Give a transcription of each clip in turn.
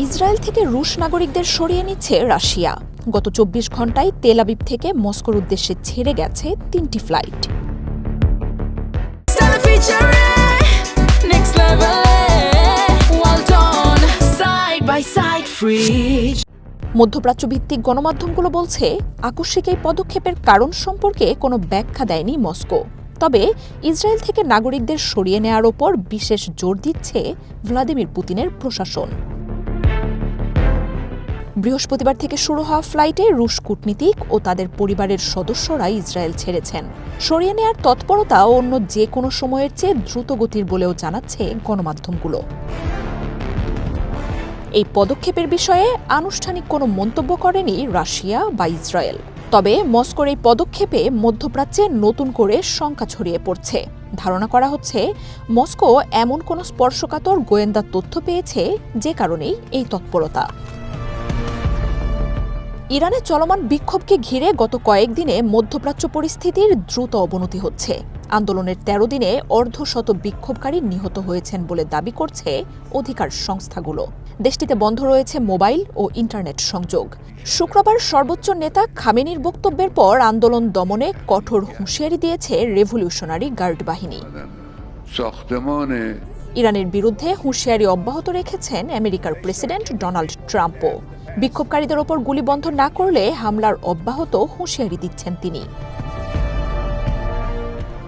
Israel থেকে রুশ নাগরিকদের সরিয়ে নিচ্ছে রাশিয়া। গত ২৪ ঘণ্টায় তেল আবিব থেকে মস্কোর উদ্দেশ্যে ছেড়ে গেছে ৩টি ফ্লাইট। মধ্যপ্রাচ্য ভিত্তিক গণমাধ্যমগুলো বলছে, আকস্মিক এই পদক্ষেপের কারণ সম্পর্কে কোনো ব্যাখ্যা দেয়নি মস্কো। তবে ইসরায়েল থেকে নাগরিকদের সরিয়ে নেওয়ার ওপর বিশেষ জোর দিচ্ছে ভ্লাদিমির পুতিনের প্রশাসন। বৃহস্পতিবার থেকে শুরু হওয়া ফ্লাইটে রুশ কূটনীতিক ও তাদের পরিবারের সদস্যরা ইসরায়েল ছেড়েছেন। সরিয়ে নেওয়ার তৎপরতা অন্য যে কোনো সময়ের চেয়ে দ্রুতগতির বলেও জানাচ্ছে গণমাধ্যমগুলো। এই পদক্ষেপের বিষয়ে আনুষ্ঠানিক কোনো মন্তব্য করেনি রাশিয়া বা ইসরায়েল। তবে মস্কোর এই পদক্ষেপে মধ্যপ্রাচ্যে নতুন করে শঙ্কা ছড়িয়ে পড়ছে। ধারণা করা হচ্ছে, মস্কো এমন কোনো স্পর্শকাতর গোয়েন্দা তথ্য পেয়েছে যে কারণেই এই তৎপরতা। ইরানে চলমান বিক্ষোভকে ঘিরে গত কয়েকদিনে মধ্যপ্রাচ্য পরিস্থিতির দ্রুত অবনতি হচ্ছে। আন্দোলনের ১৩ দিনে অর্ধশত বিক্ষোভকারী নিহত হয়েছেন বলে দাবি করছে অধিকার সংস্থাগুলো। দেশটিতে বন্ধ রয়েছে মোবাইল ও ইন্টারনেট সংযোগ। শুক্রবার সর্বোচ্চ নেতা খামেনির বক্তব্যের পর আন্দোলন দমনে কঠোর হুঁশিয়ারি দিয়েছে রেভলিউশনারি গার্ড বাহিনী। ইরানের বিরুদ্ধে হুঁশিয়ারি অব্যাহত রেখেছেন আমেরিকার প্রেসিডেন্ট ডোনাল্ড ট্রাম্পও। বিক্ষোভকারীদের ওপর গুলি বন্ধ না করলে হামলার অব্যাহত হুঁশিয়ারি দিচ্ছেন তিনি।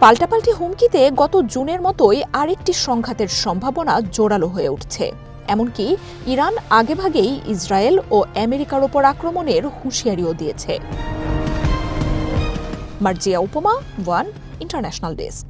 পাল্টাপাল্টি হুমকিতে গত জুনের মতোই আরেকটি সংঘাতের সম্ভাবনা জোরালো হয়ে উঠছে। এমনকি ইরান আগেভাগেই ইসরায়েল ও আমেরিকার ওপর আক্রমণের হুঁশিয়ারিও দিয়েছে। মার্জিয়া উপমা, ওয়ান ইন্টারন্যাশনাল ডেস্ক।